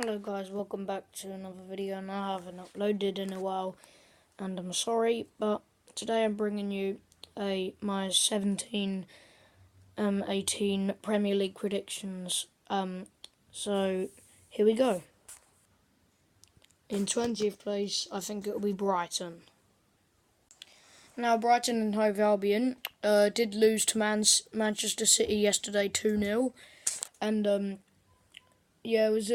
Hello guys, welcome back to another video, and I haven't uploaded in a while and I'm sorry, but today I'm bringing you my 17-18 Premier League predictions. So here we go. In 20th place, I think it'll be Brighton. Now Brighton and Hove Albion did lose to Manchester City yesterday 2-0, and yeah, it was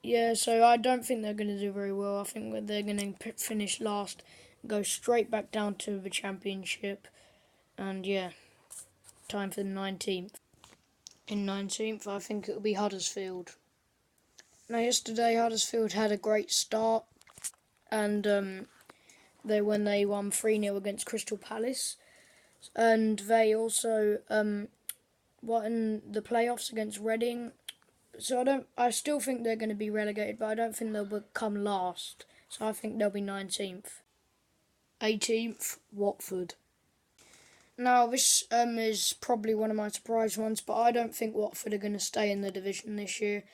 yeah, so I don't think they're going to do very well. I think that they're going to finish last, go straight back down to the Championship, and yeah, time for the 19th. In 19th, I think it'll be Huddersfield. Now, yesterday Huddersfield had a great start, and they won 3-0 against Crystal Palace, and they also won the playoffs against Reading. So I still think they're going to be relegated, but I don't think they'll become last. So I think they'll be 19th. 18th, Watford. Now this is probably one of my surprise ones, but I don't think Watford are going to stay in the division this year.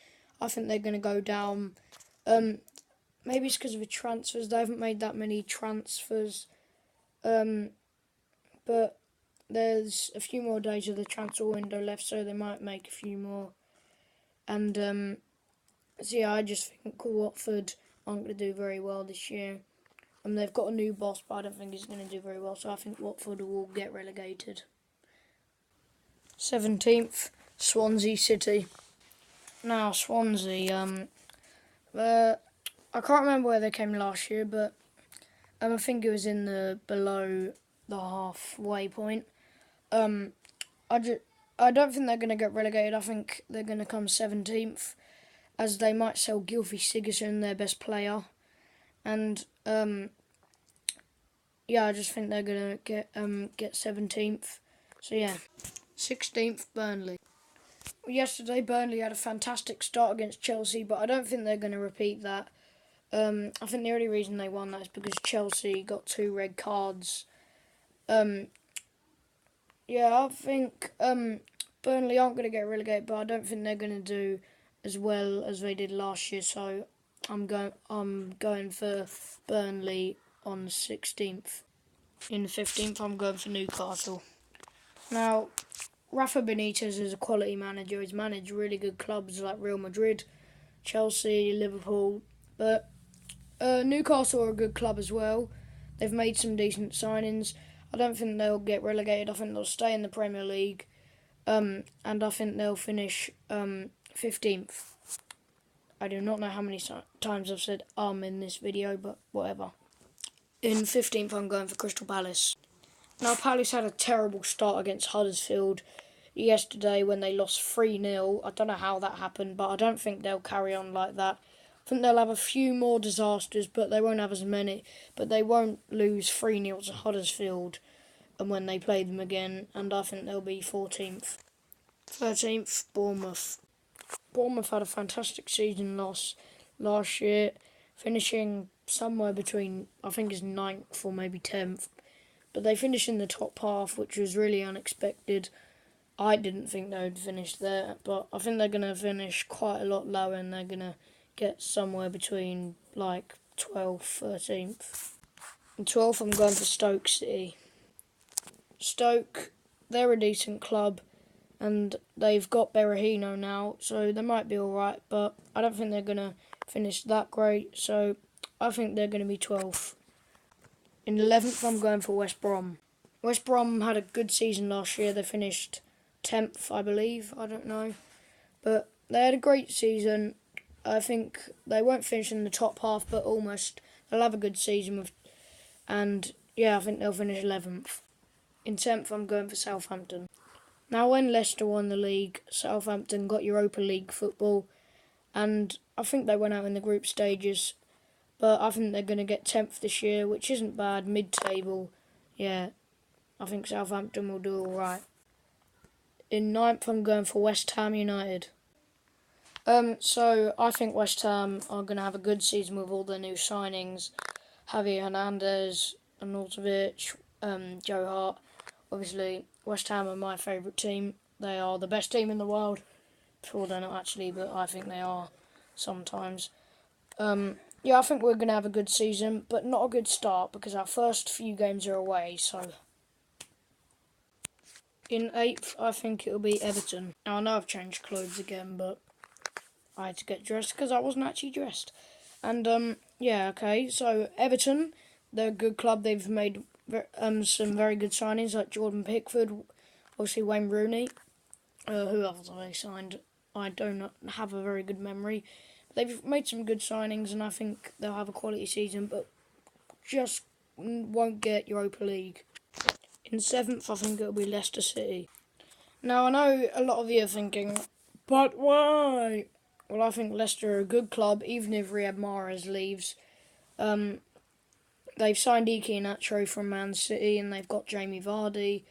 I think they're going to go down. Maybe it's because of the transfers. They haven't made that many transfers. But there's a few more days of the transfer window left, so they might make a few more. And so yeah, I just think Watford aren't going to do very well this year. They've got a new boss, but I don't think he's going to do very well, so I think Watford will get relegated. 17th, Swansea City. Now, Swansea, I can't remember where they came last year, but I think it was in the below the halfway point. I don't think they're going to get relegated. I think they're going to come 17th, as they might sell Gylfi Sigurdsson, their best player, and yeah, I just think they're gonna get 17th. So yeah, 16th, Burnley. Yesterday, Burnley had a fantastic start against Chelsea, but I don't think they're going to repeat that. I think the only reason they won that is because Chelsea got 2 red cards. Yeah, I think Burnley aren't going to get relegated, but I don't think they're going to do as well as they did last year. So I'm going for Burnley on 16th. In the 15th, I'm going for Newcastle. Now, Rafa Benitez is a quality manager. He's managed really good clubs like Real Madrid, Chelsea, Liverpool, but Newcastle are a good club as well. They've made some decent signings. I don't think they'll get relegated. I think they'll stay in the Premier League, and I think they'll finish 15th. I do not know how many times I've said in this video, but whatever. In 15th, I'm going for Crystal Palace. Now, Palace had a terrible start against Huddersfield yesterday when they lost 3-0. I don't know how that happened, but I don't think they'll carry on like that. I think they'll have a few more disasters, but they won't have as many. But they won't lose 3-0 to Huddersfield and when they play them again, and I think they'll be 14th. 13th, Bournemouth. Bournemouth had a fantastic season last year, finishing somewhere between, I think it's 9th or maybe 10th. But they finished in the top half, which was really unexpected. I didn't think they would finish there, but I think they're going to finish quite a lot lower, and they're going to get somewhere between like 12th, 13th. In 12th, I'm going for Stoke City. Stoke, they're a decent club, and they've got Berahino now, so they might be alright, but I don't think they're going to finish that great, so I think they're going to be 12th. In 11th, I'm going for West Brom. West Brom had a good season last year. They finished 10th, I believe. I don't know. But they had a great season. I think they won't finish in the top half, but almost. They'll have a good season. And yeah, I think they'll finish 11th. In 10th, I'm going for Southampton. Now, when Leicester won the league, Southampton got Europa League football. And I think they went out in the group stages. But I think they're going to get 10th this year, which isn't bad, mid-table. Yeah, I think Southampton will do alright. In 9th, I'm going for West Ham United. So I think West Ham are going to have a good season with all their new signings. Javier Hernandez, Arnautovic, Joe Hart. Obviously, West Ham are my favourite team. They are the best team in the world. Sure, they're not actually, but I think they are. sometimes. Yeah, I think we're going to have a good season, but not a good start because our first few games are away. So in 8th, I think it'll be Everton. Now, I know I've changed clothes again, but I had to get dressed because I wasn't actually dressed. And yeah, okay. So Everton, they're a good club. They've made some very good signings like Jordan Pickford, obviously Wayne Rooney. Who else have they signed? I don't have a very good memory. They've made some good signings, and I think they'll have a quality season, but just won't get Europa League. In 7th, I think it'll be Leicester City. Now, I know a lot of you are thinking, but why? Well, I think Leicester are a good club, even if Riyad Mahrez leaves. They've signed Ike Iheanacho from Man City, and they've got Jamie Vardy.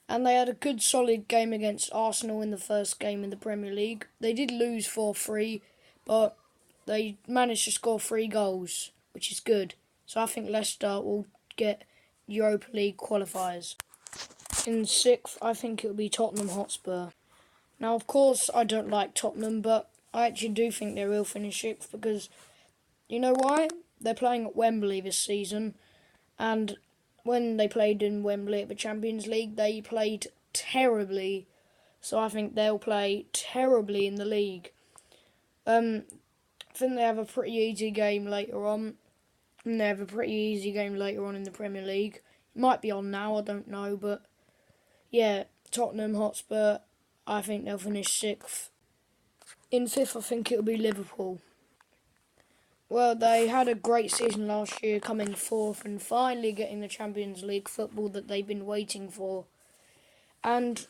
And they had a good, solid game against Arsenal in the first game in the Premier League. They did lose 4-3, but they managed to score 3 goals, which is good. So I think Leicester will get Europa League qualifiers. In 6th, I think it'll be Tottenham Hotspur. Now, of course, I don't like Tottenham, but I actually do think they will finish 6th because, you know why? They're playing at Wembley this season, and when they played in Wembley at the Champions League, they played terribly. So I think they'll play terribly in the league. I think they have a pretty easy game later on. And they have a pretty easy game later on in the Premier League. It might be on now, I don't know. But yeah, Tottenham Hotspur, I think they'll finish 6th. In 5th, I think it'll be Liverpool. Well, they had a great season last year, coming 4th and finally getting the Champions League football that they've been waiting for. And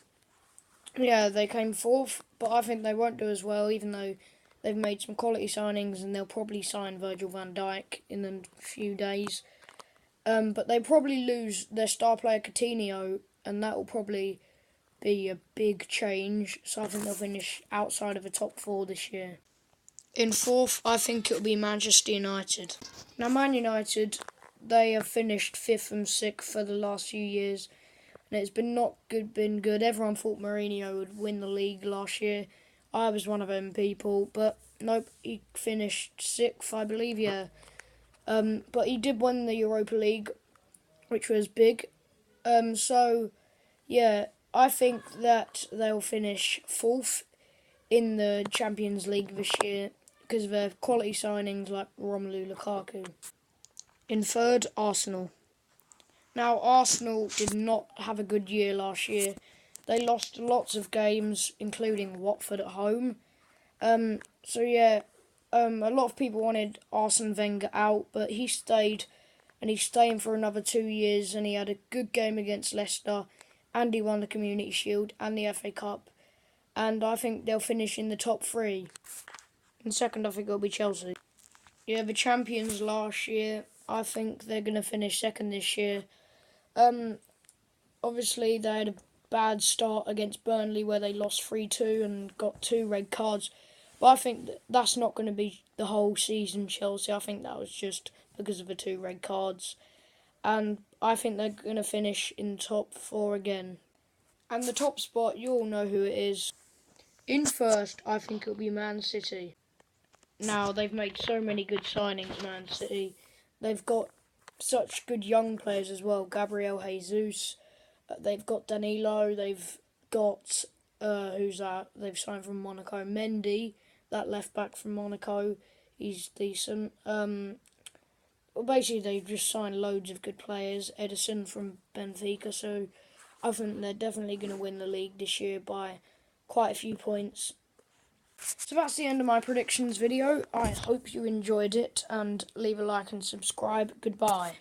yeah, they came 4th, but I think they won't do as well, even though they've made some quality signings and they'll probably sign Virgil van Dijk in a few days. But they probably lose their star player Coutinho, and that will probably be a big change. So I think they'll finish outside of the top 4 this year. In 4th, I think it'll be Manchester United. Now, Man United, they have finished 5th and 6th for the last few years, and it's been good. Everyone thought Mourinho would win the league last year. I was one of them people, but nope, he finished 6th, I believe, yeah. But he did win the Europa League, which was big. So, yeah, I think that they'll finish 4th in the Champions League this year because of their quality signings like Romelu Lukaku. In 3rd, Arsenal. Now, Arsenal did not have a good year last year. They lost lots of games, including Watford at home. So yeah, a lot of people wanted Arsene Wenger out, but he stayed, and he's staying for another 2 years, and he had a good game against Leicester, and he won the Community Shield and the FA Cup. And I think they'll finish in the top 3. In 2nd, I think it'll be Chelsea. Yeah, the champions last year, I think they're going to finish 2nd this year. Obviously, they had a bad start against Burnley where they lost 3-2 and got 2 red cards. But I think that's not going to be the whole season, Chelsea. I think that was just because of the 2 red cards. And I think they're going to finish in top 4 again. And the top spot, you all know who it is. In 1st, I think it'll be Man City. Now, they've made so many good signings, Man City. They've got such good young players as well. Gabriel Jesus. They've got Danilo. They've got, who's that? They've signed from Monaco. Mendy, that left back from Monaco. He's decent. Well, basically, they've just signed loads of good players. Ederson from Benfica. So I think they're definitely going to win the league this year by quite a few points. So that's the end of my predictions video. I hope you enjoyed it, and leave a like and subscribe. Goodbye.